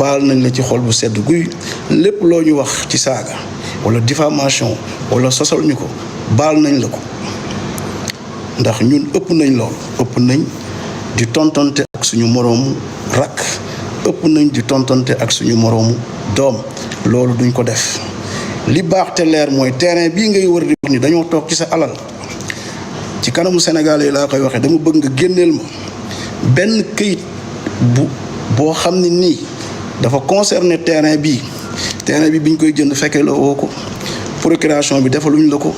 baal nañ la ci xol bu sedd guy lépp loo ñu wax ci saaga wala diffamation wala sosal ñu ko baal nañ la ko ndax ñun ëpp nañ lool ëpp nañ di tontante ak suñu moroomu rakk ëpp nañ di tontante ak suñu moroomu doom loolu duñ ko def li baax te leer mooy terrain bii ngay wër di wax ni dañoo toog ci sa alal ci kanamu Sénégalais yi laa koy waxee dama bëgg nga génneel ma benn këyit boo xam ne nii dafa concerner terrain bi biñ koy jënd fekke la woo ko procuration bi defaluñ la ko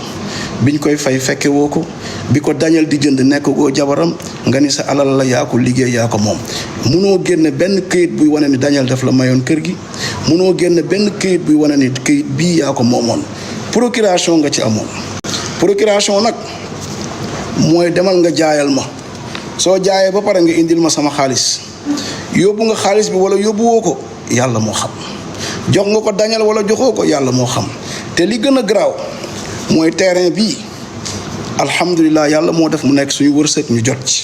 biñ koy fay fekke woo ko bi ko dañal di jënd nekk goo jabaram nga ni sa alal la yaa ko liggéey yaa ko moom munoo génne benn këyit buy wane ni dañal def la mayoon kër gi munoo génne benn këyit buy wane ni këyit bii yaa ko moomoon procuration nga ci amoon procuration nag mooy demal nga jaayal ma soo jaayee ba pare nga indil ma sama xaalis yóbbu nga xaalis bi wala yóbbuwoo ko yàlla moo xam jox nga ko dañal wala joxoo ko yàlla moo xam te li gën a garaaw mooy terrain bii alhamdulilah yàlla moo def mu nekk suñu wërsëg ñu jot ci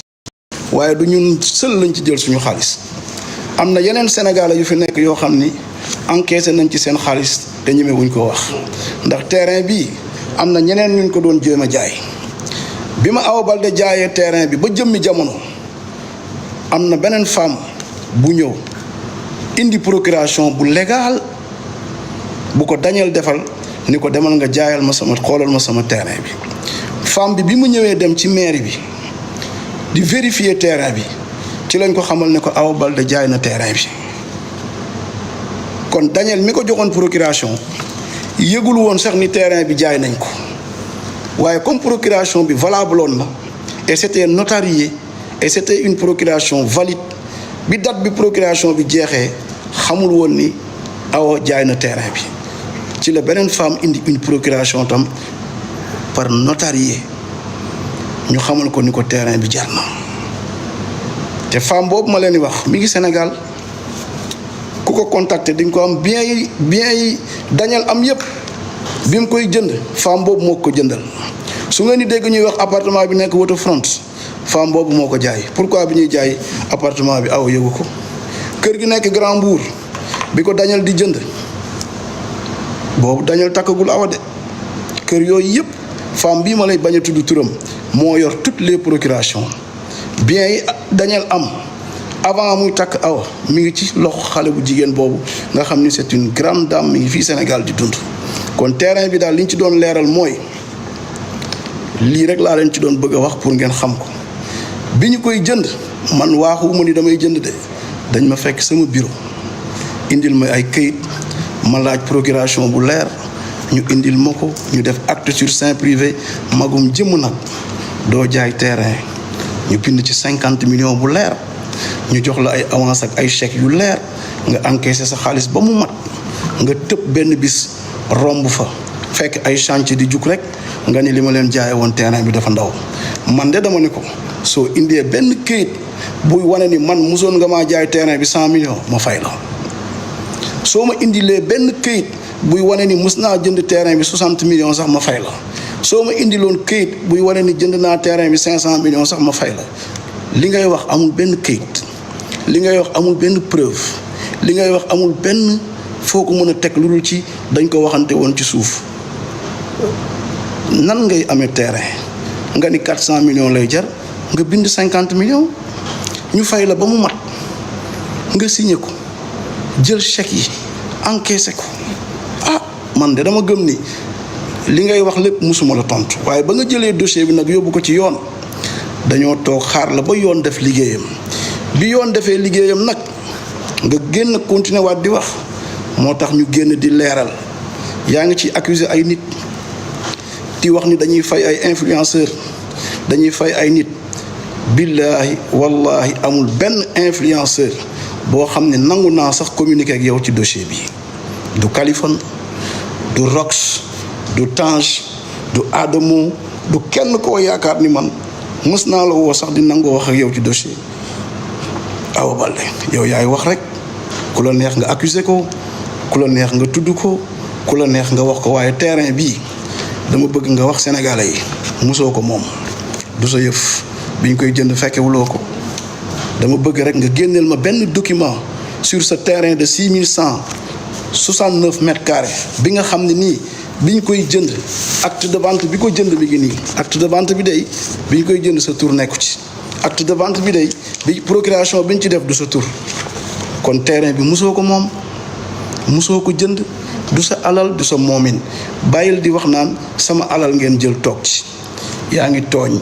waaye du ñun sël lañ ci jël suñu xaalis am na yeneen sénégalais yu fi nekk yoo xam ni encaissé nañ ci seen xaalis te ñemewuñ ko wax ndax terrain bii am na ñeneen ñuñ ko doon jéem a jaay bi ma Awa Baldé jaayee terrain bi ba jëmmi jamono am na beneen femme bu ñëw indi procuration bu légal bu ko dañal defal ni ko demal nga jaayal ma sama xoolal ma sama terrain bi femme bi mu ñëwee dem ci mairie bi di vérifier terrain bi ci lañ ko xamal ne ko Awa Baldé jaay na terrain bi kon dañal mi ko joxoon procuration yëgul woon sax ni terrain bi jaay nañ ko waaye comme procuration bi valable woon na et c'était notarié et c'était une procuration valide bi date bi procuration bi jeexee xamul woon ni Awa jaay na terrain bi ci la beneen femme indi une procuration tam par notarié ñu xamal ko ni ko terrain bi jar na te femme boobu ma leen di wax mi ngi Sénégal ku ko contacter di nga ko am bien yi dañal am yépp bi mu koy jënd femme boobu moo ko jëndal su ngeen di dégg ñuy wax appartement bi nekk waterfront femme boobu moo ko jaay pourquoi bi ñuy jaay appartement bi Awa yëgu ko kër gi nekk Grand Mbour bi ko dañal di jënd boobu dañal takkagul Awa de kër yooyu yëpp femme bii ma lay bañ a tudd turam moo yor toutes les procurations bien yi dañal am avant muy takk Awa mi ngi ci loxo xale bu jigéen boobu nga xam ni c'est une grande dame mi ngi fii Sénégal di dund kon terrain bi daal li ñu ci doon leeral mooy lii rek laa leen ci doon bëgg a wax pour ngeen xam ko bi ñu koy jënd man waaxuwuma ni damay jënd de dañ ma fekk sama bureau indil ma ay këyit ma laaj procuration bu leer ñu indil ma ko ñu def acte sur seing privé magum jëmm nag doo jaay terrain ñu bind ci 50 millions bu leer ñu jox la ay avance ak ay chèques yu leer nga encaissé sa xaalis ba mu mat nga tëb benn bis romb fa fekk ay chantier di jug rek nga ni li ma leen jaaye woon terrain bi dafa ndaw man de dama ne ko soo indee benn këyit buy wane ni man mosoon nga maa jaay terrain bi 100 millions ma fay la soo ma indilee benn këyit buy wane ni mos naa jënd terrain bi 60 millions sax ma fay la soo ma indiloon këyit buy wane ni jënd naa terrain bi 500 millions sax ma fay la li ngay wax amul benn këyit li ngay wax amul benn preuve li ngay wax amul benn foo ko mën a teg lu dul ci dañ ko waxante woon ci suuf nan ngay amee terrain nga ni 400 millions lay jar nga bind 50 millions ñu fay la ba mu mat nga signé ko jël chèque yi encaissé ko ah man de dama gëm ni li ngay wax lépp musuma la tontu waaye ba nga jëlee dossier bi nag yóbbu ko ci yoon dañoo toog xaar la ba yoon def liggéeyam bi yoon defee liggéeyam nag nga génn continuer waat di wax moo tax ñu génn di leeral yaa ngi ci accuser ay nit di wax ni dañuy fay ay influenceur dañuy fay ay nit billaahi wallahi amul benn influenceur boo xam ne nangu naa sax communiquer ak yow ci dossier bi du Kaliphone du Rox du Tange du Adamo du kenn koo yaakaar ni man mës naa la woo sax di nangoo wax ak yow ci dossier Awa Baldé yow yaay wax rek ku la neex nga accuser ko ku la neex nga tudd ko ku la neex nga wax ko waaye terrain bii dama bëgg nga wax sénégalais yi mosoo ko moom du sa yëf biñ koy jënd fekkewuloo ko dama bëgg rek nga génneel ma benn document sur ce terrain de 6169 mètres carrés bi nga xam ne nii bi ñu koy jënd acte de vente bi ko jënd mi ngi nii acte de vente bi day bi ñu koy jënd sa tur nekku ci acte de vente bi day bi procuration bi ñu ci def du sa tur kon terrain bi mosoo ko moom mosoo ko jënd du sa alal du sa moomin bàyyil di wax naan sama alal ngeen jël toog ci yaa ngi tooñ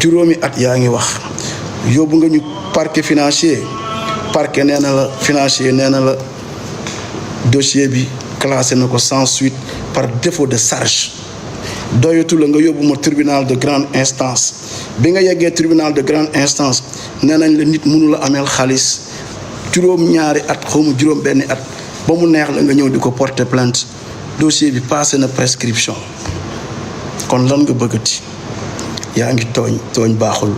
juróomi at yaa ngi wax yóbbu nga ñu parquet financier parquet nee na la financier nee na la dossier bi classé na ko sans suite par défaut de charge doyatu la nga yóbbu ma tribunal de grande instance bi nga yeggee tribunal de grande instance nee nañ la nit mënu la ameel xaalis juróom-ñaari at xawma juróom-benni at ba mu neex la nga ñëw di ko porter plainte dossier bi passé na prescription kon lan nga bëggati yaa ngi tooñ baaxul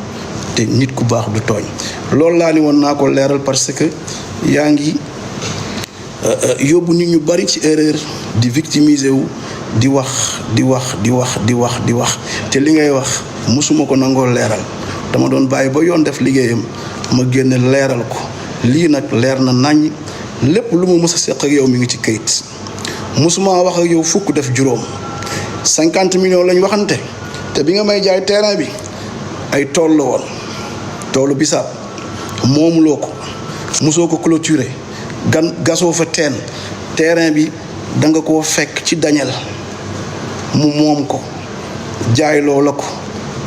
te nit ku baax du tooñ loolu laa ni woon naa ko leeral parce que yaa ngi yóbbu nit ñu bari ci erreur di victimiser wu di wax te li ngay wax musuma ko nangoo leeral dama doon bàyyi ba yoon def liggéeyam ma génne leeral ko lii nag leer na naññ lépp lu ma mës a seq ak yow mi ngi ci kayit musuma wax ak yow fukk def juróom 50 millions lañ waxante te bi nga may jaay terrain bi ay tool la woon toolu bisaab moomuloo ko musoo ko clôturer gasoo fa teen terrain bi da nga koo fekk ci Daniel mu moom ko jaayloo la ko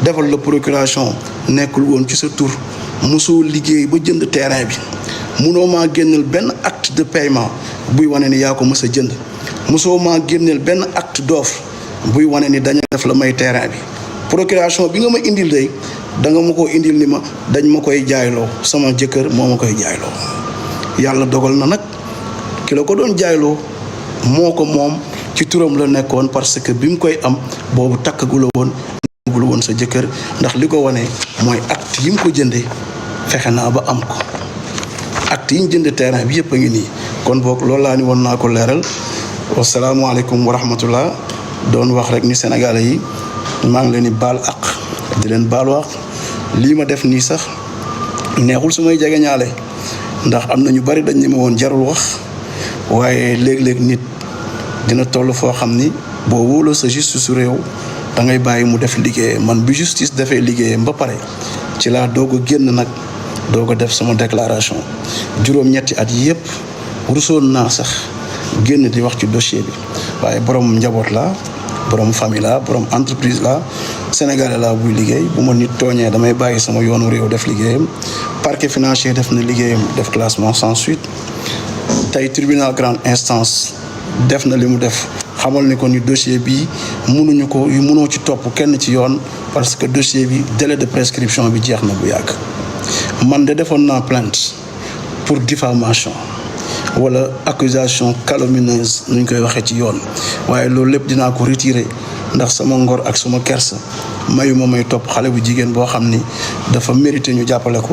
defal la procuration nekkul woon ci sa tur musoo liggéey ba jënd terrain bi munoo maa génneel benn acte de paiement buy wane ni yaa ko mës a jënd musoo maa génneel benn acte d'offre buy wane ni dañu def la may terrain bi procuration bi nga ma indil day da nga ma ko indil ni ma dañ ma koy jaayloo sama jëkkër moo ma koy jaayloo yàlla dogal na nag ki la ko doon jaayloo moo ko moom ci turam la nekkoon parce que bi mu koy am boobu takkagula woon sa jëkkër ndax li ko wane mooy acte yi mu ko jëndee fexe naa ba am ko acte yi ñu jënd terrain bi yëpp a ngi nii kon boog loolu laa ni woon naa ko leeral wasalaamualeykum wa rahmatullah doon wax rek ni sénégalais yi maa ngi leen di baal ak di leen baal wax lii ma def nii sax neexul su may jegeñaale ndax am na ñu bari dañ ne ma woon jarul wax waaye léeg-léeg nit dina toll foo xam ni boo wóoloo sa justice su réew da ngay bàyyi mu def liggéeyam man bi justice defee liggéeyam ba pare ci laa doog a génn nag doog a def sama déclaration juróom-ñetti at yëpp rusoon naa sax génn di wax ci dossier bi waaye borom njaboot la borom famille la borom entreprise la sénégalais la buy liggéey bu ma nit tooñee damay bàyyi sama yoonu réew def liggéeyam parquet financier def na liggéeyam def classement sans suite tey tribunal grande instance def na li mu def xamal ni ko ni dossier bi mënoo ci topp kenn ci yoon parce que dossier bi délai de prescription bi jeex na bu yàgg man de defoon naa plainte pour diffamation wala accusation calomnieuse nu ñu koy waxee ci yoon waaye loolu lépp dinaa ko retirer ndax sama ngor ak sama kersa mayu ma may topp xale bu jigéen boo xam ni dafa mérité ñu jàppale ko